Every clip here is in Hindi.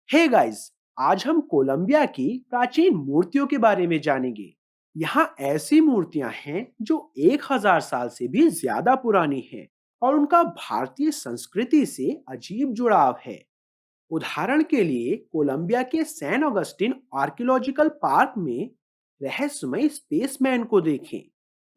हे गाइस, आज हम कोलंबिया की प्राचीन मूर्तियों के बारे में जानेंगे। यहाँ ऐसी मूर्तियां हैं जो 1000 साल से भी ज्यादा पुरानी हैं और उनका भारतीय संस्कृति से अजीब जुड़ाव है। उदाहरण के लिए कोलंबिया के सैन ऑगस्टिन आर्कियोलॉजिकल पार्क में रहस्यमय स्पेसमैन को देखें।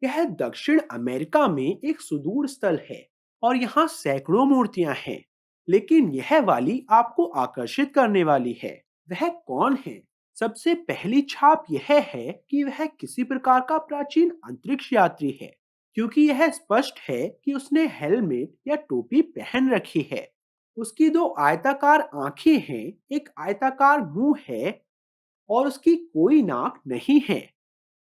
यह दक्षिण अमेरिका में एक सुदूर स्थल है और यहाँ सैकड़ों मूर्तियां हैं। लेकिन यह वाली आपको आकर्षित करने वाली है। वह कौन है? सबसे पहली छाप यह है कि वह किसी प्रकार का प्राचीन अंतरिक्ष यात्री है, क्योंकि यह स्पष्ट है कि उसने हेलमेट या टोपी पहन रखी है। उसकी दो आयताकार आंखें हैं, एक आयताकार मुंह है और उसकी कोई नाक नहीं है।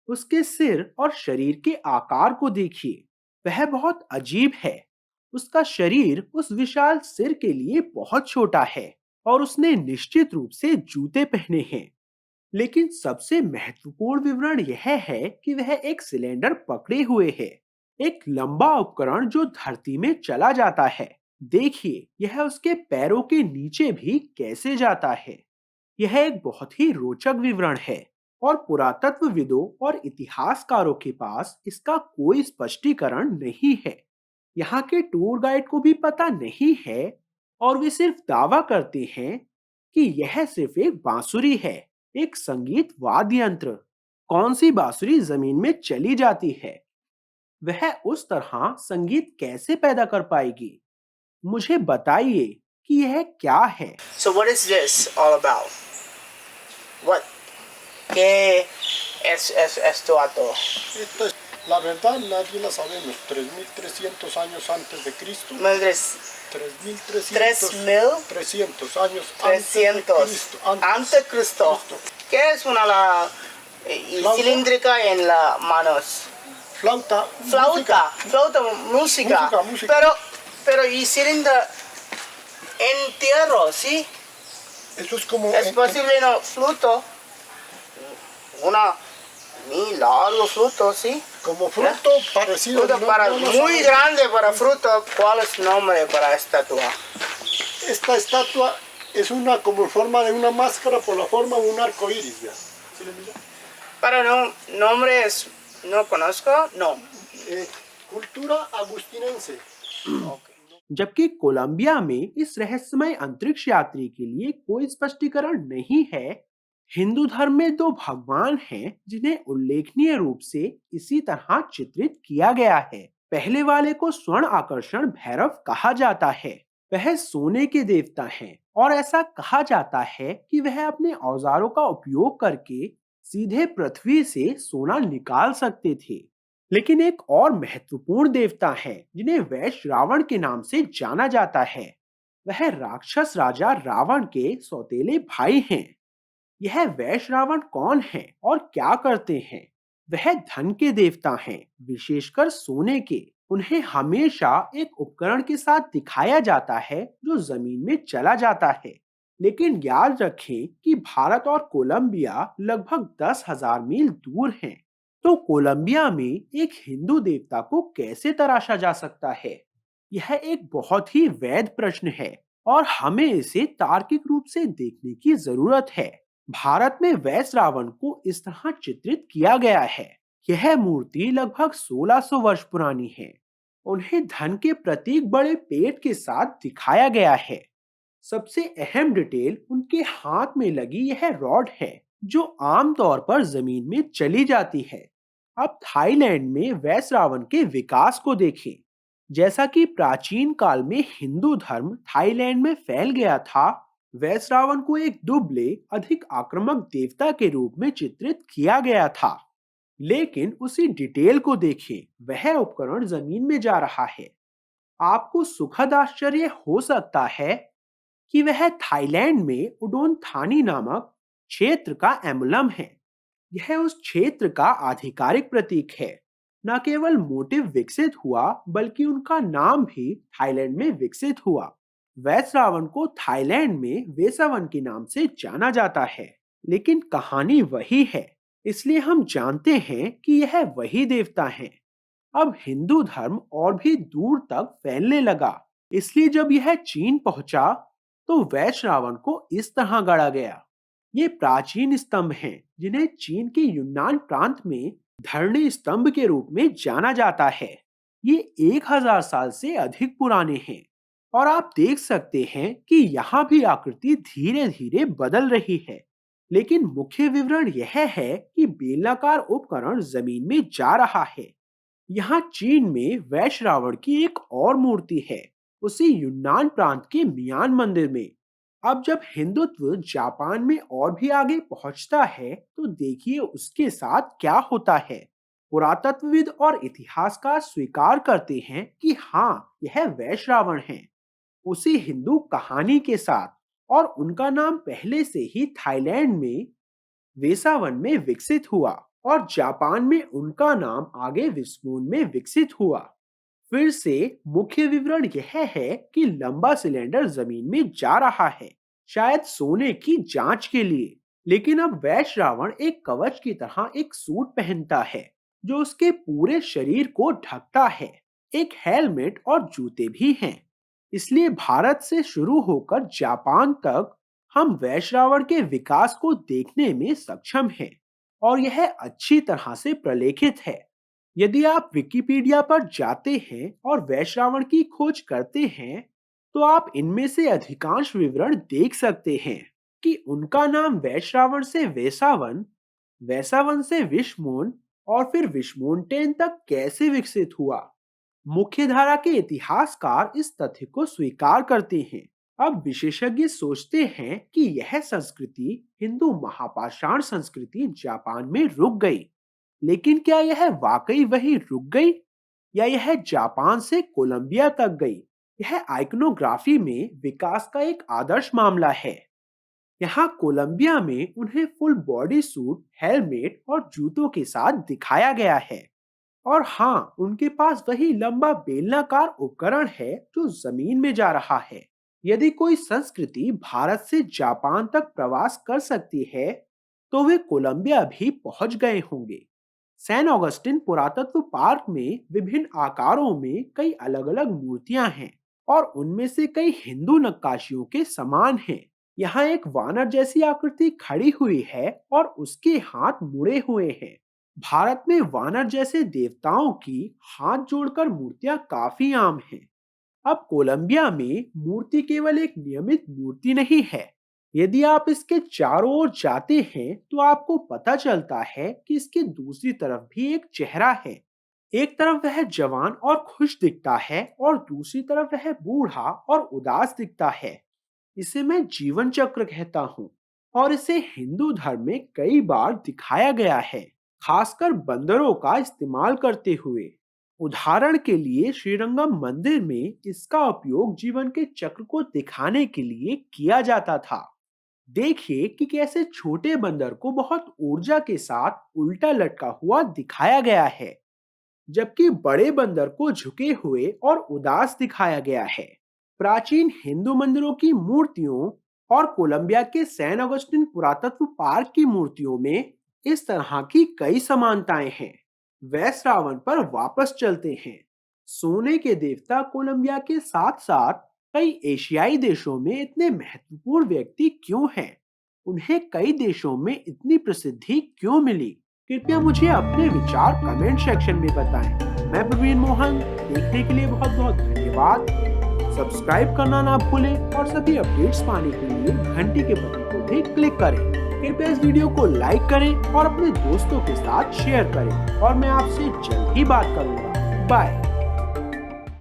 उसके सिर और शरीर के आकार को देखिए, वह बहुत अजीब है। उसका शरीर उस विशाल सिर के लिए बहुत छोटा है और उसने निश्चित रूप से जूते पहने हैं। लेकिन सबसे महत्वपूर्ण विवरण यह है कि वह एक सिलेंडर पकड़े हुए है, एक लंबा उपकरण जो धरती में चला जाता है। देखिए, यह उसके पैरों के नीचे भी कैसे जाता है। यह एक बहुत ही रोचक विवरण है और पुरातत्वविदों और इतिहासकारों के पास इसका कोई स्पष्टीकरण नहीं है। यहाँ के टूर गाइड को भी पता नहीं है और वे सिर्फ दावा करते हैं कि यह सिर्फ एक बांसुरी है, एक संगीत वाद्य यंत्र। कौन सी बांसुरी जमीन में चली जाती है, वह उस तरह संगीत कैसे पैदा कर पाएगी? मुझे बताइए कि यह क्या है। So what is this all about? What? ¿Qué es esto, Ato? Esto es, la verdad nadie la sabemos, 3300 años antes de Cristo, Madres, 3300 300 años antes de 300 Cristo, antes de Cristo. ¿Qué es una la Flauta. cilíndrica en las manos? flauta, Flauta, flauta, música. Música. Pero y cilindro en tierra, ¿sí? Eso es como Es posible no fruto, una muy largo fruto, ¿sí? como fruto parecido. Fruto muy grande para fruto. ¿Cuál es el nombre para esta estatua? Esta estatua es una como en forma de una máscara por la forma de un arco iris. ¿Sí le mira? Pero no, nombre es, no conozco, no. Cultura agustinense. जबकि कोलंबिया में इस रहस्यमय अंतरिक्ष यात्री के लिए कोई स्पष्टीकरण नहीं है। हिंदू धर्म में दो भगवान हैं जिन्हें उल्लेखनीय रूप से इसी तरह चित्रित किया गया है। पहले वाले को स्वर्ण आकर्षण भैरव कहा जाता है। वह सोने के देवता हैं और ऐसा कहा जाता है कि वह अपने औजारों का उपयोग करके सीधे पृथ्वी से सोना निकाल सकते थे। लेकिन एक और महत्वपूर्ण देवता है जिन्हें वैश्य रावण के नाम से जाना जाता है। वह राक्षस राजा रावण के सौतेले भाई हैं। यह वैश्य रावण कौन है और क्या करते हैं? वह धन के देवता हैं, विशेषकर सोने के। उन्हें हमेशा एक उपकरण के साथ दिखाया जाता है जो जमीन में चला जाता है। लेकिन याद रखें कि भारत और कोलंबिया लगभग 10,000 मील दूर हैं। तो कोलंबिया में एक हिंदू देवता को कैसे तराशा जा सकता है? यह एक बहुत ही वैध प्रश्न है और हमें इसे तार्किक रूप से देखने की जरूरत है। भारत में वैश्य रावण को इस तरह चित्रित किया गया है। यह मूर्ति लगभग 1600 वर्ष पुरानी है। उन्हें धन के प्रतीक बड़े पेट के साथ दिखाया गया है। सबसे अहम डिटेल उनके हाथ में लगी यह रॉड है जो आमतौर पर जमीन में चली जाती है। अब थाईलैंड में वैश्य रावण के विकास को देखें। जैसा कि प्राचीन काल में हिंदू धर्म थाईलैंड में फैल गया था, वैश्य रावण को एक दुबले, अधिक आक्रामक देवता के रूप में चित्रित किया गया था। लेकिन उसी डिटेल को देखें, वह उपकरण जमीन में जा रहा है। आपको सुखद आश्चर्य हो सकता है कि वह थाईलैंड में उडोन थानी नामक क्षेत्र का एम्बलम है। यह उस क्षेत्र का आधिकारिक प्रतीक है। न केवल मोटिव विकसित हुआ बल्कि उनका नाम भी थाईलैंड में विकसित हुआ। वैश्य रावण को थाईलैंड में वेसावन के नाम से जाना जाता है। लेकिन कहानी वही है, इसलिए हम जानते हैं कि यह वही देवता है। अब हिंदू धर्म और भी दूर तक फैलने लगा, इसलिए जब यह चीन पहुंचा तो वैश्रावण को इस तरह गढ़ा गया। ये प्राचीन स्तंभ हैं जिन्हें चीन के यूनान प्रांत में धरणी स्तंभ के रूप में जाना जाता है। ये 1000 साल से अधिक पुराने हैं और आप देख सकते हैं कि यहाँ भी आकृति धीरे धीरे बदल रही है, लेकिन मुख्य विवरण यह है कि बेलनाकार उपकरण जमीन में जा रहा है। यहाँ चीन में वैश्रावण की एक और मूर्ति है, उसी यूनान प्रांत के मियान मंदिर में। अब जब हिंदुत्व जापान में और भी आगे पहुंचता है तो देखिए उसके साथ क्या होता है। पुरातत्वविद और इतिहासकार स्वीकार करते हैं कि हाँ, यह वैश्रावण है, उसी हिंदू कहानी के साथ, और उनका नाम पहले से ही थाईलैंड में वेसावन में विकसित हुआ और जापान में उनका नाम आगे विस्मून में विकसित हुआ। फिर से मुख्य विवरण यह है कि लंबा सिलेंडर जमीन में जा रहा है, शायद सोने की जांच के लिए। लेकिन अब वैश्रावण एक कवच की तरह एक सूट पहनता है जो उसके पूरे शरीर को ढकता है। एक हेलमेट और जूते भी हैं। इसलिए भारत से शुरू होकर जापान तक हम वैश्रावण के विकास को देखने में सक्षम हैं और यह अच्छी तरह से प्रलेखित है। यदि आप विकिपीडिया पर जाते हैं और वैश्रावण की खोज करते हैं तो आप इनमें से अधिकांश विवरण देख सकते हैं कि उनका नाम वैश्रावण से वेसावन, वैसावन से विष्मोन और फिर विष्मोनटेन तक कैसे विकसित हुआ। मुख्यधारा के इतिहासकार इस तथ्य को स्वीकार करते हैं। अब विशेषज्ञ सोचते हैं कि यह संस्कृति हिंदू महापाषाण संस्कृति जापान में रुक गई। लेकिन क्या यह वाकई वही रुक गई या यह जापान से कोलंबिया तक गई? यह आइकनोग्राफी में विकास का एक आदर्श मामला है। यहाँ कोलंबिया में उन्हें फुल बॉडी सूट, हेलमेट और जूतों के साथ दिखाया गया है। और हाँ, उनके पास वही लंबा बेलनाकार उपकरण है जो जमीन में जा रहा है। यदि कोई संस्कृति भारत से जापान तक प्रवास कर सकती है तो वे कोलंबिया भी पहुंच गए होंगे। सैन ऑगस्टिन पुरातत्व पार्क में विभिन्न आकारों में कई अलग अलग मूर्तियां हैं और उनमें से कई हिंदू नक्काशियों के समान हैं। यहाँ एक वानर जैसी आकृति खड़ी हुई है और उसके हाथ मुड़े हुए हैं। भारत में वानर जैसे देवताओं की हाथ जोड़कर मूर्तियां काफी आम हैं। अब कोलंबिया में मूर्ति केवल एक नियमित मूर्ति नहीं है। यदि आप इसके चारों ओर जाते हैं तो आपको पता चलता है कि इसके दूसरी तरफ भी एक चेहरा है। एक तरफ वह जवान और खुश दिखता है और दूसरी तरफ वह बूढ़ा और उदास दिखता है। इसे मैं जीवन चक्र कहता हूँ और इसे हिंदू धर्म में कई बार दिखाया गया है, खासकर बंदरों का इस्तेमाल करते हुए। उदाहरण के लिए श्रीरंगम मंदिर में इसका उपयोग जीवन के चक्र को दिखाने के लिए किया जाता था। देखिए कि कैसे छोटे बंदर को बहुत ऊर्जा के साथ उल्टा लटका हुआ दिखाया गया है, जबकि बड़े बंदर को झुके हुए और उदास दिखाया गया है। प्राचीन हिंदू मंदिरों की मूर्तियों और कोलंबिया के सैन ऑगस्टिन पुरातत्व पार्क की मूर्तियों में इस तरह की कई समानताएं हैं। वैश्रावण पर वापस चलते हैं। सोने के देवता कोलंबिया के साथ साथ कई एशियाई देशों में इतने महत्वपूर्ण व्यक्ति क्यों हैं? उन्हें कई देशों में इतनी प्रसिद्धि क्यों मिली? कृपया मुझे अपने विचार कमेंट सेक्शन में बताएं। मैं प्रवीण मोहन, देखने के लिए बहुत बहुत धन्यवाद। सब्सक्राइब करना ना भूलें और सभी अपडेट्स पाने के लिए घंटी के बटन को भी क्लिक करें। कृपया इस वीडियो को लाइक करें और अपने दोस्तों के साथ शेयर करें और मैं आपसे जल्द ही बात करूंगा। बाय।